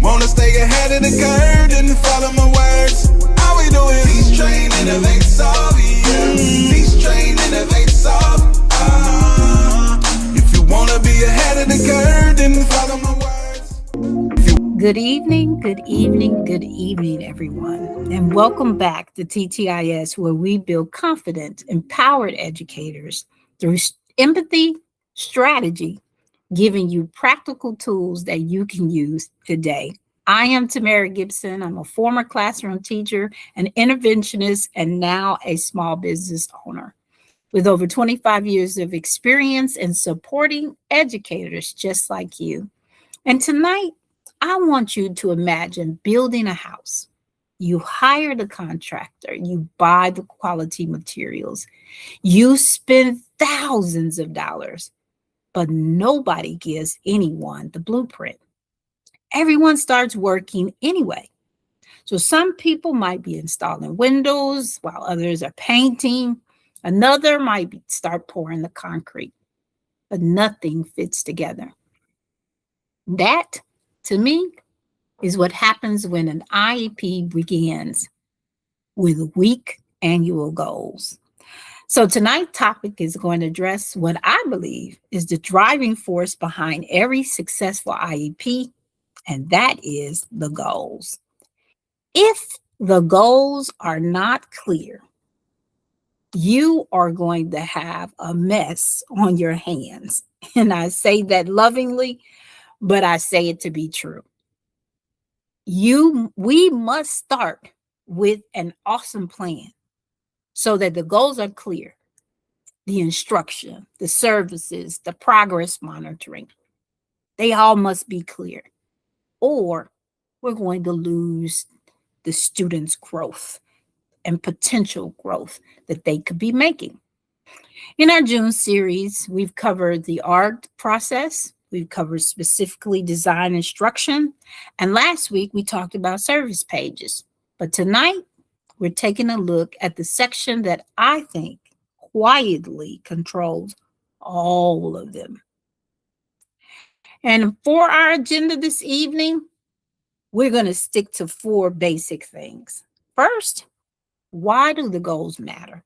wanna stay ahead of the curve, then follow my words. All we do is teach, train, innovate, solve. Yeah. Teach, train, innovate, solve. If you wanna be ahead of the curve, then follow my words. Good evening, good evening, good evening, everyone. And welcome back to TTIS, where we build confident, empowered educators through empathy, strategy, giving you practical tools that you can use today. I am Tamara Gibson. I'm a former classroom teacher, an interventionist, and now a small business owner with over 25 years of experience in supporting educators just like you. And tonight, I want you to imagine building a house. You hire the contractor, you buy the quality materials, you spend thousands of dollars, but nobody gives anyone the blueprint. Everyone starts working anyway. So some people might be installing windows while others are painting. Another might start pouring the concrete, but nothing fits together. That, to me, is what happens when an IEP begins with weak annual goals. So tonight's topic is going to address what I believe is the driving force behind every successful IEP, and that is the goals. If the goals are not clear, you are going to have a mess on your hands. And I say that lovingly, but I say it to be true. We must start with an awesome plan so that the goals are clear. The instruction, the services, the progress monitoring, they all must be clear, or we're going to lose the students' growth and potential growth that they could be making. In our June series, we've covered the ARD process. We've covered specifically design instruction. And last week, we talked about service pages. But tonight, we're taking a look at the section that I think quietly controls all of them. And for our agenda this evening, we're going to stick to 4 basic things. First, why do the goals matter?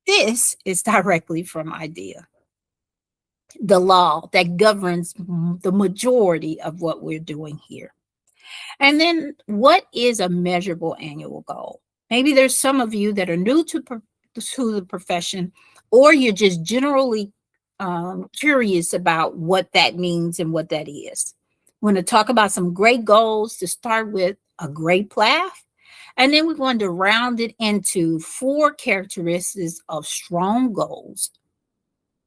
This is directly from IDEA, the law that governs the majority of what we're doing here. And then what is a measurable annual goal? Maybe there's some of you that are new to the profession, or you're just generally curious about what that means and what that is. We're going to talk about some great goals to start with, a great plan, and then we're going to round it into 4 characteristics of strong goals,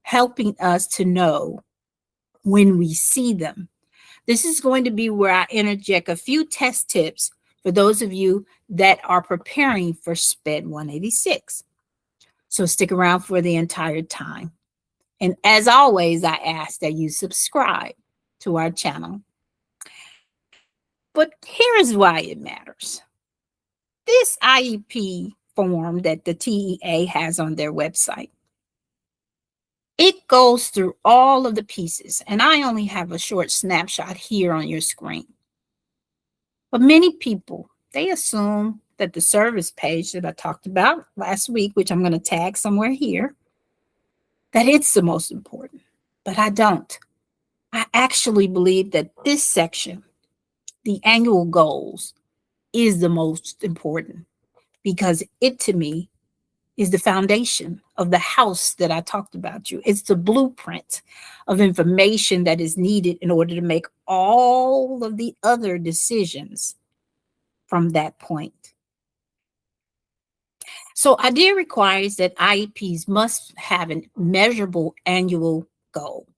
helping us to know when we see them. This is going to be where I interject a few test tips for those of you that are preparing for SPED 186. So stick around for the entire time. And as always, I ask that you subscribe to our channel. But here is why it matters. This IEP form that the TEA has on their website, it goes through all of the pieces, and I only have a short snapshot here on your screen. But many people, they assume that the service page that I talked about last week, which I'm going to tag somewhere here, that it's the most important, but I don't. I actually believe that this section, the annual goals, is the most important because it, to me, is the foundation of the house that I talked about you. It's the blueprint of information that is needed in order to make all of the other decisions from that point. So IDEA requires that IEPs must have a measurable annual goal.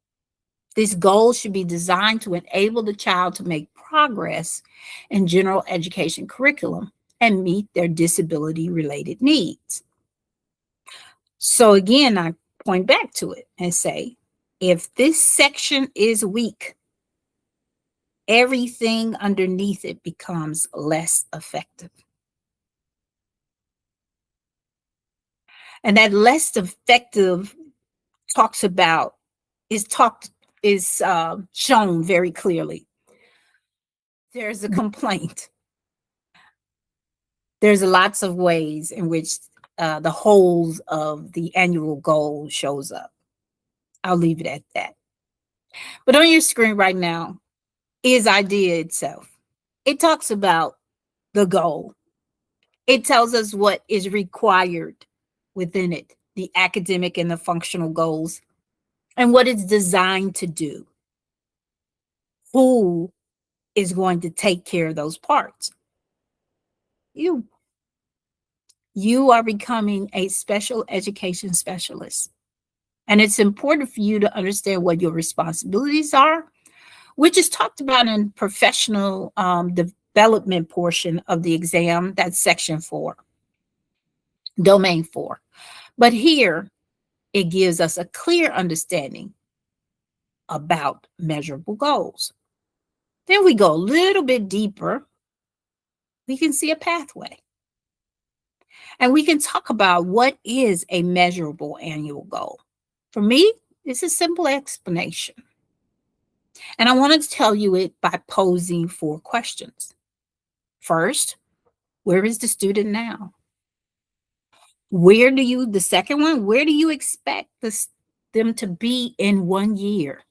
This goal should be designed to enable the child to make progress in general education curriculum and meet their disability-related needs. So again, I point back to it and say, if this section is weak, everything underneath it becomes less effective. And that less effective is shown very clearly. there's a complaint. There's lots of ways in which the holes of the annual goal shows up. I'll leave it at that. But on your screen right now is idea itself. It talks about the goal. It tells us what is required within it, the academic and the functional goals, and what it's designed to do. Who is going to take care of those parts? You. You are becoming a special education specialist. And it's important for you to understand what your responsibilities are, which is talked about in professional development portion of the exam. That's section 4, domain 4. But here, it gives us a clear understanding about measurable goals. Then we go a little bit deeper. We can see a pathway. And we can talk about what is a measurable annual goal. For me, it's a simple explanation. And I wanted to tell you it by posing 4 questions. First, where is the student now? The second one, where do you expect them to be in 1 year?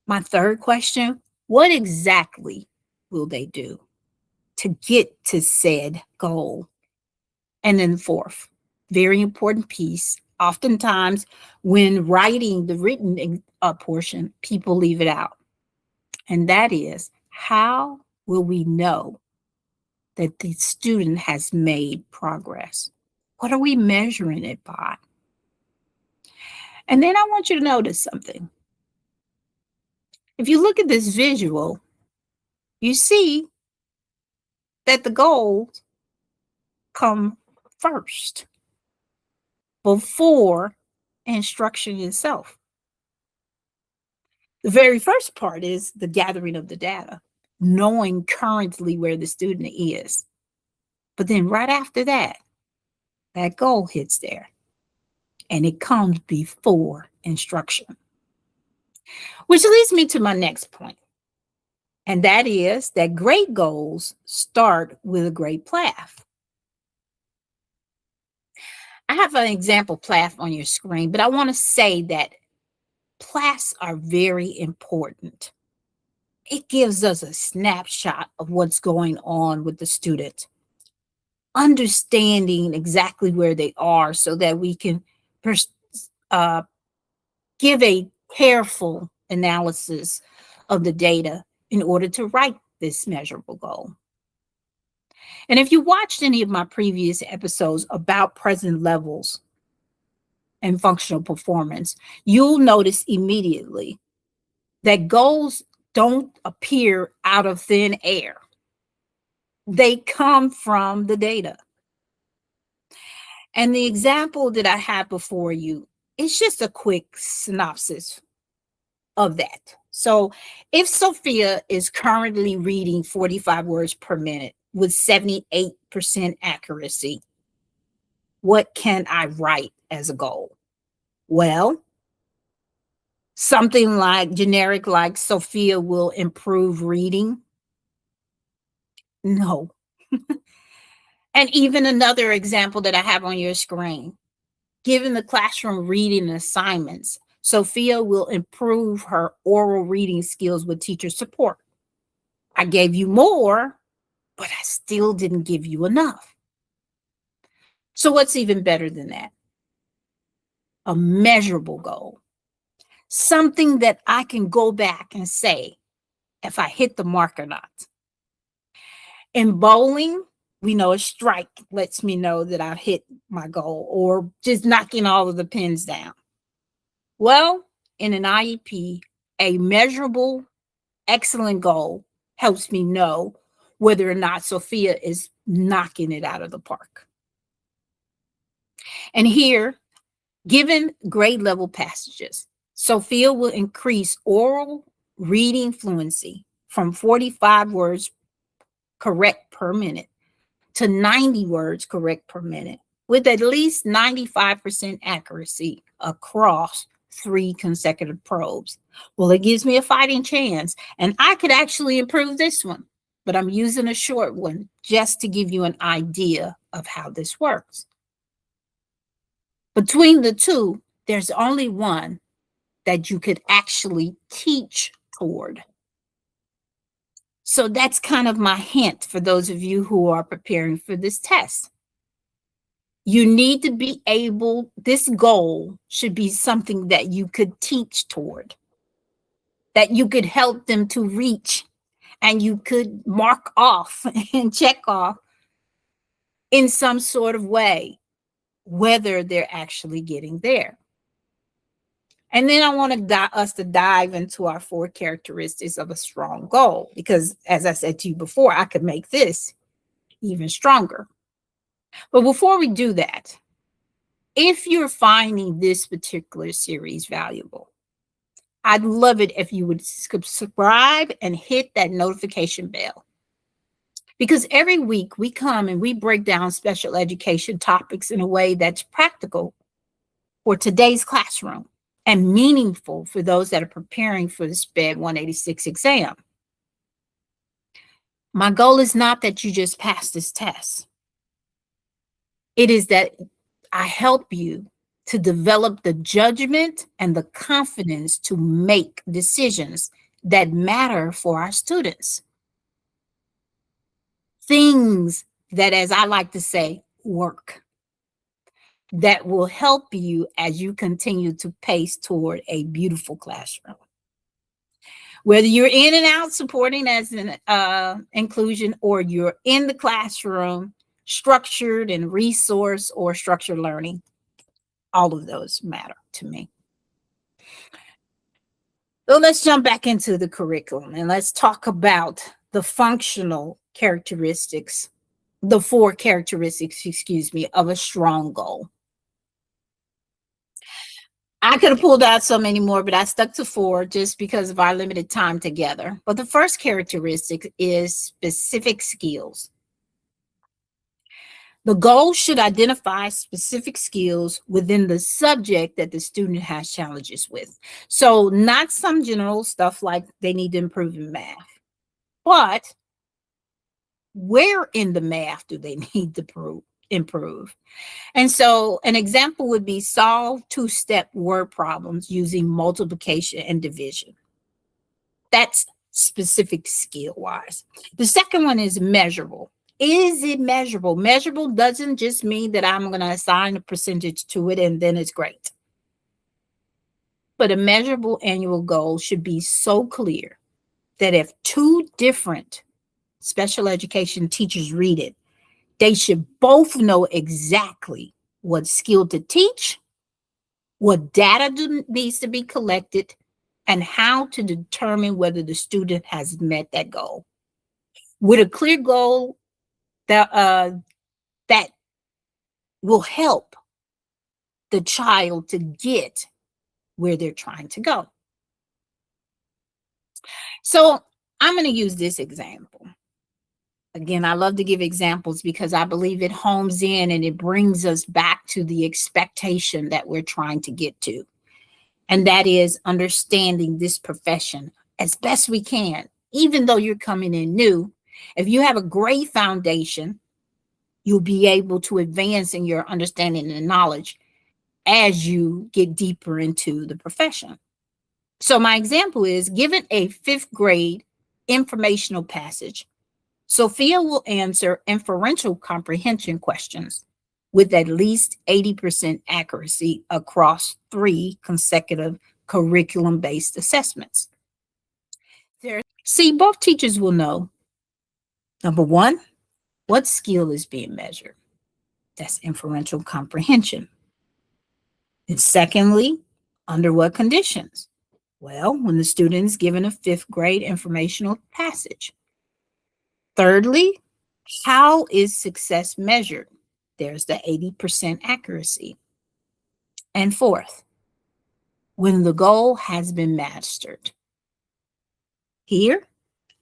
My third question, what exactly will they do to get to said goal? And then fourth, very important piece, oftentimes when writing the written portion, people leave it out. And that is, how will we know that the student has made progress? What are we measuring it by? And then I want you to notice something. If you look at this visual, you see that the goals come first before instruction itself. The very first part is the gathering of the data, knowing currently where the student is. But then right after that, that goal hits there and it comes before instruction. Which leads me to my next point. And that is that great goals start with a great path. I have an example path on your screen, but I want to say that paths are very important. It gives us a snapshot of what's going on with the student, understanding exactly where they are so that we can give a careful analysis of the data in order to write this measurable goal. And if you watched any of my previous episodes about present levels and functional performance, you'll notice immediately that goals don't appear out of thin air. They come from the data. And the example that I have before you is just a quick synopsis of that. So if Sophia is currently reading 45 words per minute with 78% accuracy, what can I write as a goal? Well, something like generic, like Sophia will improve reading. No. And even another example that I have on your screen, given the classroom reading assignments, Sophia will improve her oral reading skills with teacher support. I gave you more, but I still didn't give you enough. So what's even better than that? A measurable goal. Something that I can go back and say if I hit the mark or not. In bowling, we know a strike lets me know that I've hit my goal, or just knocking all of the pins down. Well, in an IEP, a measurable, excellent goal helps me know whether or not Sophia is knocking it out of the park. And here, given grade level passages, Sophia will increase oral reading fluency from 45 words correct per minute to 90 words correct per minute with at least 95% accuracy across 3 consecutive probes. Well, it gives me a fighting chance, and I could actually improve this one, but I'm using a short one just to give you an idea of how this works. Between the two, there's only one that you could actually teach toward. So that's kind of my hint for those of you who are preparing for this test. You need to be able, this goal should be something that you could teach toward, that you could help them to reach, and you could mark off and check off in some sort of way, whether they're actually getting there. And then I want us to dive into our 4 characteristics of a strong goal, because as I said to you before, I could make this even stronger. But before we do that, if you're finding this particular series valuable, I'd love it if you would subscribe and hit that notification bell. Because every week we come and we break down special education topics in a way that's practical for today's classroom and meaningful for those that are preparing for the SPED 186 exam. My goal is not that you just pass this test. It is that I help you to develop the judgment and the confidence to make decisions that matter for our students. Things that, as I like to say, work, that will help you as you continue to pace toward a beautiful classroom. Whether you're in and out supporting as an inclusion, or you're in the classroom, structured and resource or structured learning, all of those matter to me. So let's jump back into the curriculum and let's talk about the functional characteristics, the 4 characteristics, of a strong goal. I could have pulled out so many more, but I stuck to 4 just because of our limited time together. But the first characteristic is specific skills. The goal should identify specific skills within the subject that the student has challenges with. So not some general stuff like they need to improve in math, but where in the math do they need to improve? And so an example would be solve 2-step word problems using multiplication and division. That's specific skill wise. The second one is measurable. Is it measurable? Measurable doesn't just mean that I'm going to assign a percentage to it and then it's great. But a measurable annual goal should be so clear that if 2 different special education teachers read it, they should both know exactly what skill to teach, what data needs to be collected, and how to determine whether the student has met that goal. With a clear goal that will help the child to get where they're trying to go. So I'm going to use this example. Again, I love to give examples because I believe it homes in and it brings us back to the expectation that we're trying to get to. And that is understanding this profession as best we can, even though you're coming in new. If you have a great foundation, you'll be able to advance in your understanding and knowledge as you get deeper into the profession. So my example is, given a 5th grade informational passage, Sophia will answer inferential comprehension questions with at least 80% accuracy across 3 consecutive curriculum-based assessments. See, both teachers will know, number 1, what skill is being measured. That's inferential comprehension. And secondly, under what conditions? Well, when the student is given a 5th grade informational passage. Thirdly, how is success measured? There's the 80% accuracy. And 4th, when the goal has been mastered. Here,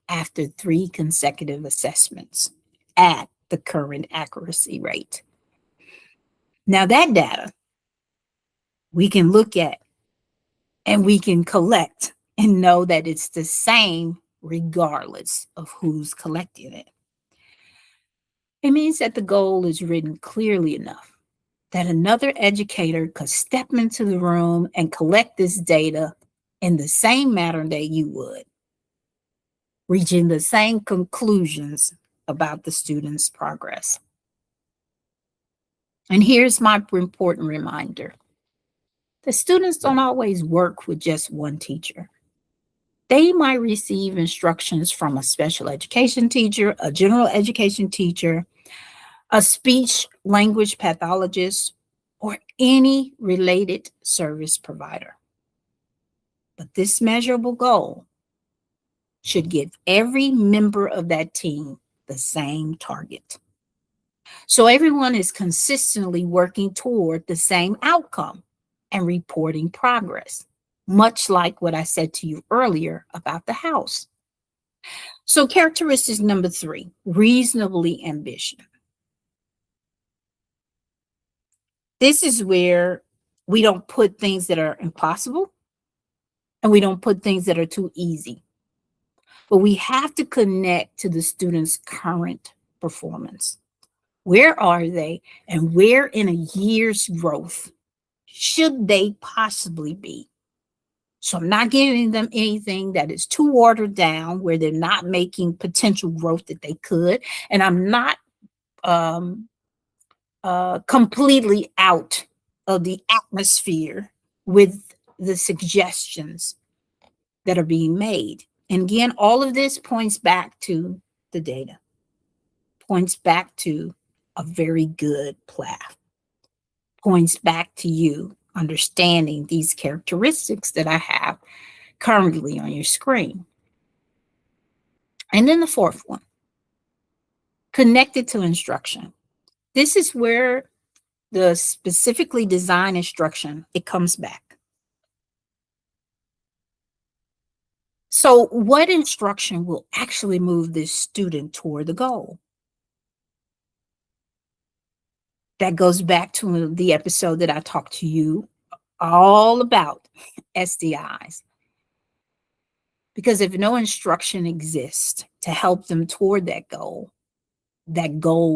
after 3 consecutive assessments at the current accuracy rate. Now that data we can look at And we can collect and know that it's the same regardless of who's collecting it. It means that the goal is written clearly enough that another educator could step into the room and collect this data in the same manner that you would, reaching the same conclusions about the student's progress. And here's my important reminder: the students don't always work with just one teacher. They might receive instructions from a special education teacher, a general education teacher, a speech language pathologist, or any related service provider. But this measurable goal should give every member of that team the same target. So everyone is consistently working toward the same outcome and reporting progress, much like what I said to you earlier about the house. So, characteristic number 3, reasonably ambitious. This is where we don't put things that are impossible and we don't put things that are too easy. But we have to connect to the student's current performance. Where are they, and where in a year's growth should they possibly be? So I'm not giving them anything that is too watered down where they're not making potential growth that they could. And I'm not completely out of the atmosphere with the suggestions that are being made. And again, all of this points back to the data, points back to a very good PLAF, points back to you understanding these characteristics that I have currently on your screen. And then the fourth one, connected to instruction. This is where the specifically designed instruction, it comes back. So what instruction will actually move this student toward the goal? That goes back to the episode that I talked to you all about SDIs. Because if no instruction exists to help them toward that goal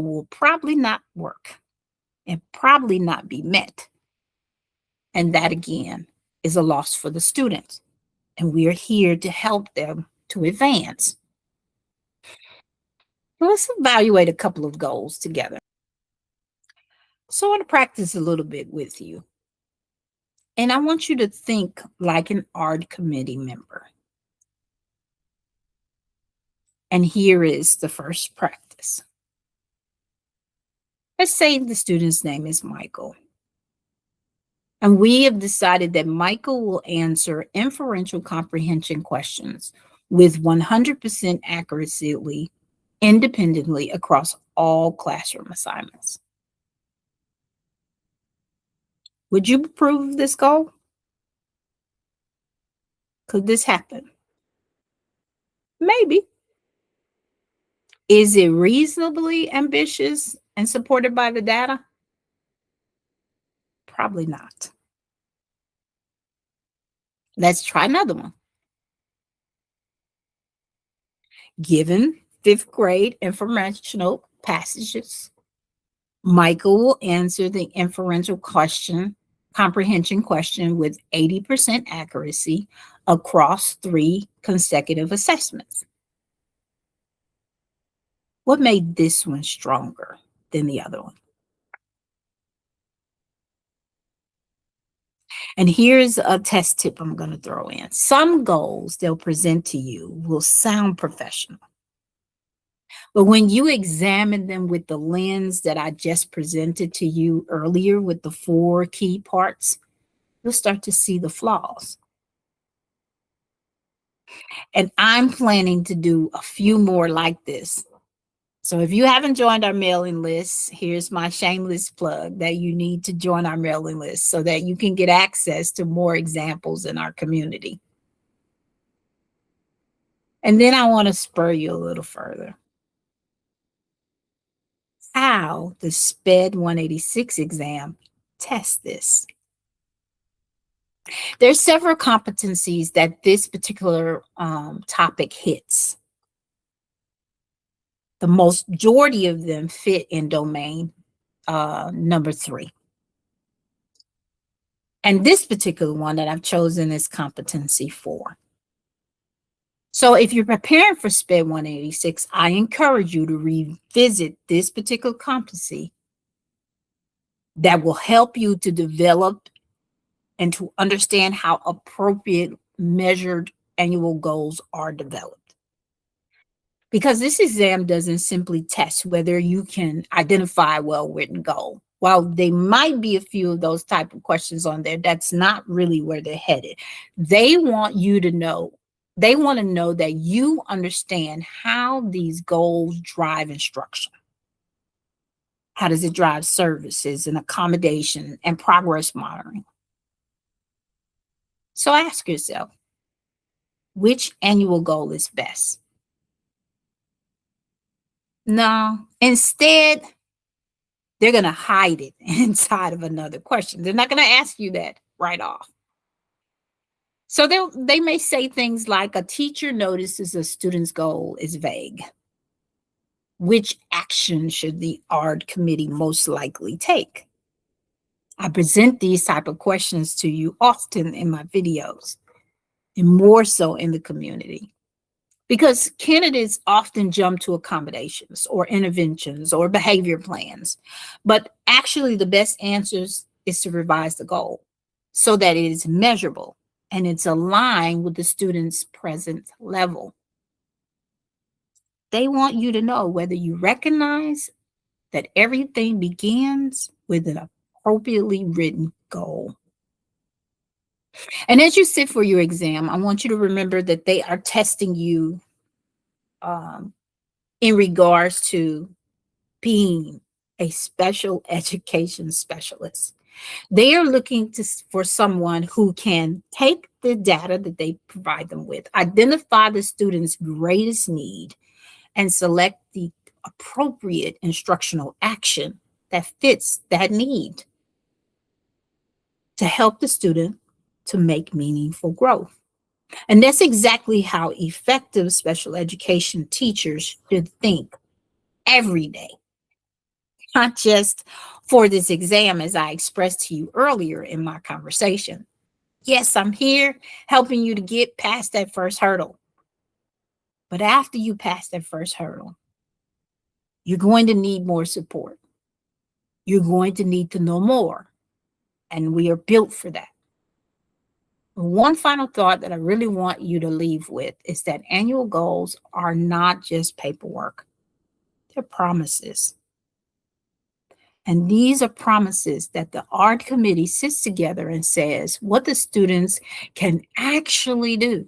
will probably not work and probably not be met. And that again is a loss for the students. And we are here to help them to advance. Let's evaluate a couple of goals together. So I want to practice a little bit with you. And I want you to think like an ARD committee member. And here is the first practice. Let's say the student's name is Michael. And we have decided that Michael will answer inferential comprehension questions with 100% accuracy independently across all classroom assignments. Would you approve of this goal? Could this happen? Maybe. Is it reasonably ambitious and supported by the data? Probably not. Let's try another one. Given fifth grade informational passages, Michael will answer the inferential comprehension question with 80% accuracy across 3 consecutive assessments. What made this one stronger than the other one? And here's a test tip I'm going to throw in. Some goals they'll present to you will sound professional. But when you examine them with the lens that I just presented to you earlier with the 4 key parts, you'll start to see the flaws. And I'm planning to do a few more like this. So if you haven't joined our mailing list, here's my shameless plug that you need to join our mailing list so that you can get access to more examples in our community. And then I want to spur you a little further. How the SPED 186 exam tests this. There's several competencies that this particular topic hits. The majority of them fit in domain number 3. And this particular one that I've chosen is competency 4. So if you're preparing for SPED 186, I encourage you to revisit this particular competency that will help you to develop and to understand how appropriate measured annual goals are developed. Because this exam doesn't simply test whether you can identify a well-written goal. While there might be a few of those type of questions on there, that's not really where they're headed. They want you to know, they want to know that you understand how these goals drive instruction. How does it drive services and accommodation and progress monitoring? So ask yourself, which annual goal is best? No, instead, they're going to hide it inside of another question. They're not going to ask you that right off. So they may say things like, a teacher notices a student's goal is vague. Which action should the ARD committee most likely take? I present these type of questions to you often in my videos, and more so in the community. Because candidates often jump to accommodations or interventions or behavior plans, but actually the best answers is to revise the goal so that it is measurable and it's aligned with the student's present level. They want you to know whether you recognize that everything begins with an appropriately written goal. And as you sit for your exam, I want you to remember that they are testing you in regards to being a special education specialist. They are looking for someone who can take the data that they provide them with, identify the student's greatest need, and select the appropriate instructional action that fits that need to help the student to make meaningful growth. And that's exactly how effective special education teachers should think every day, not just for this exam, as I expressed to you earlier in my conversation. Yes, I'm here helping you to get past that first hurdle. But after you pass that first hurdle, you're going to need more support. You're going to need to know more. And we are built for that. One final thought that I really want you to leave with is that annual goals are not just paperwork. They're promises. And these are promises that the ARD committee sits together and says what the students can actually do,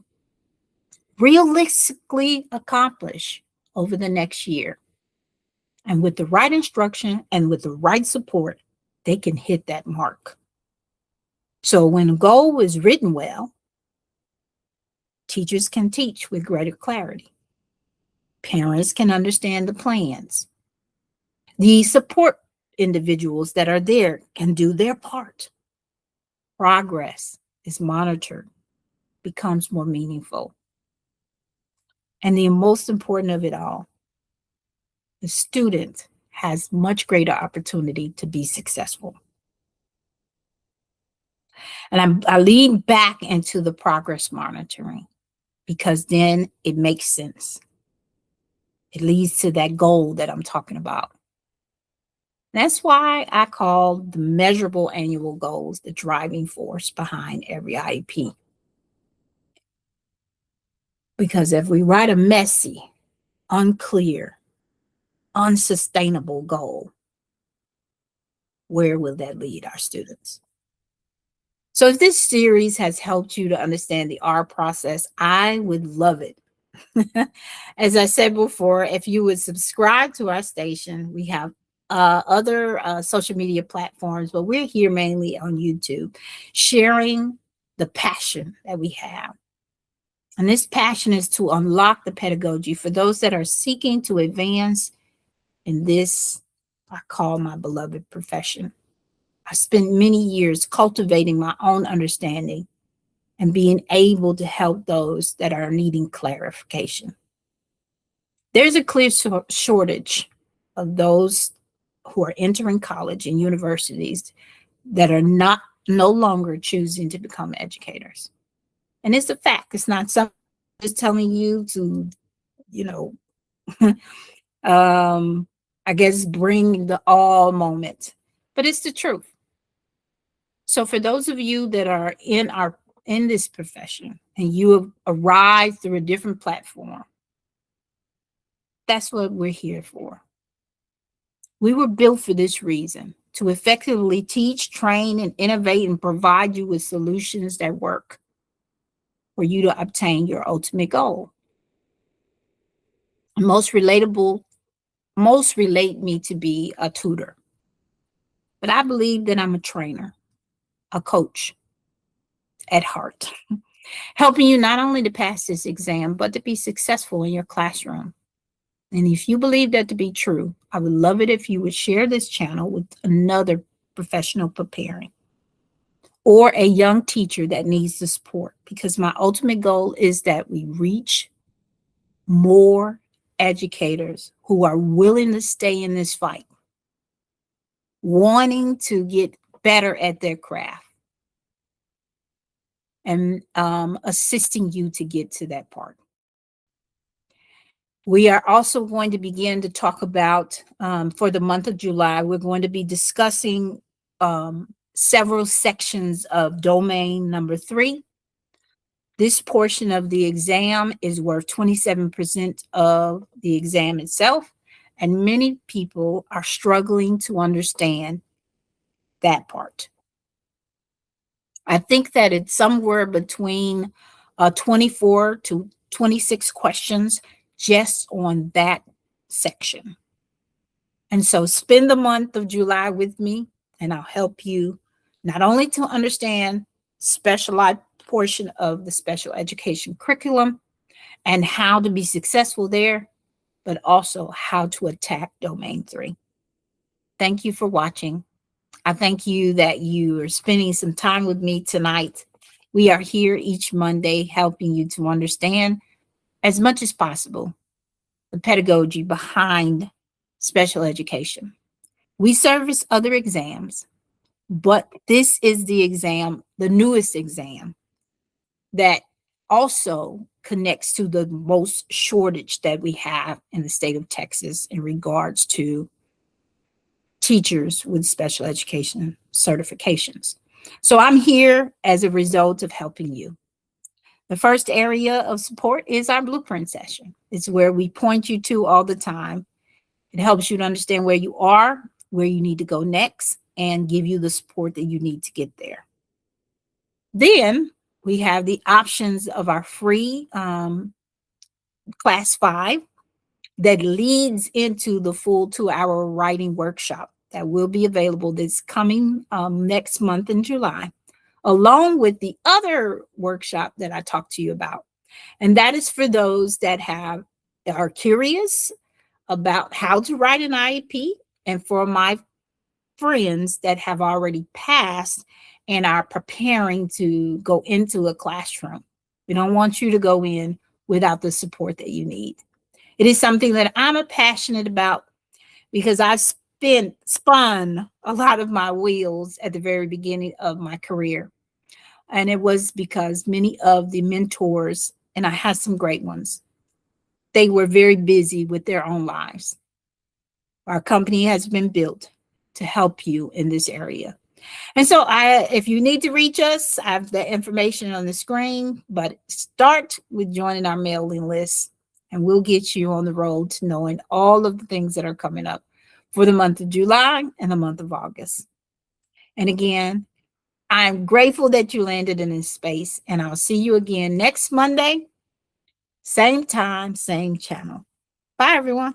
realistically accomplish over the next year. And with the right instruction and with the right support, they can hit that mark. So when a goal is written well, teachers can teach with greater clarity. Parents can understand the plans. The support individuals that are there can do their part. Progress is monitored, becomes more meaningful. And the most important of it all, the student has much greater opportunity to be successful. And I lean back into the progress monitoring because then it makes sense. It leads to that goal that I'm talking about. That's why I call the measurable annual goals the driving force behind every IEP. Because if we write a messy, unclear, unsustainable goal, where will that lead our students? So if this series has helped you to understand the R process, I would love it. As I said before, if you would subscribe to our station, we have other social media platforms, but we're here mainly on YouTube, sharing the passion that we have. And this passion is to unlock the pedagogy for those that are seeking to advance in this, I call my beloved profession. I spent many years cultivating my own understanding and being able to help those that are needing clarification. There's a clear shortage of those who are entering college and universities that are no longer choosing to become educators. And it's a fact. It's not something just telling you to, you know, I guess bring the all moment, but it's the truth. So for those of you that are in this profession and you have arrived through a different platform, that's what we're here for. We were built for this reason, to effectively teach, train, and innovate and provide you with solutions that work for you to obtain your ultimate goal. Most relate me to be a tutor, but I believe that I'm a trainer, a coach at heart, helping you not only to pass this exam, but to be successful in your classroom. And if you believe that to be true, I would love it if you would share this channel with another professional preparing or a young teacher that needs the support, because my ultimate goal is that we reach more educators who are willing to stay in this fight, wanting to get better at their craft, and assisting you to get to that part. We are also going to begin to talk about, for the month of July, we're going to be discussing several sections of domain number 3. This portion of the exam is worth 27% of the exam itself, and many people are struggling to understand that part. I think that it's somewhere between 24 to 26 questions just on that section. And so spend the month of July with me, and I'll help you not only to understand specialized portion of the special education curriculum and how to be successful there, but also how to attack domain 3. Thank you for watching. I thank you that you are spending some time with me tonight. We are here each Monday helping you to understand as much as possible the pedagogy behind special education. We service other exams, but this is the exam, the newest exam, that also connects to the most shortage that we have in the state of Texas in regards to teachers with special education certifications. So I'm here as a result of helping you. The first area of support is our blueprint session. It's where we point you to all the time. It helps you to understand where you are, where you need to go next, and give you the support that you need to get there. Then we have the options of our free class 5 that leads into the full 2-hour writing workshop that will be available this coming next month in July, along with the other workshop that I talked to you about. And that is for those that are curious about how to write an IEP, and for my friends that have already passed and are preparing to go into a classroom. We don't want you to go in without the support that you need. It is something that I'm passionate about because I've spun a lot of my wheels at the very beginning of my career. And it was because many of the mentors, and I had some great ones, they were very busy with their own lives. Our company has been built to help you in this area. And so if you need to reach us, I have the information on the screen, but start with joining our mailing list, and we'll get you on the road to knowing all of the things that are coming up for the month of July and the month of August. And again, I'm grateful that you landed in this space, and I'll see you again next Monday, same time, same channel. Bye, everyone.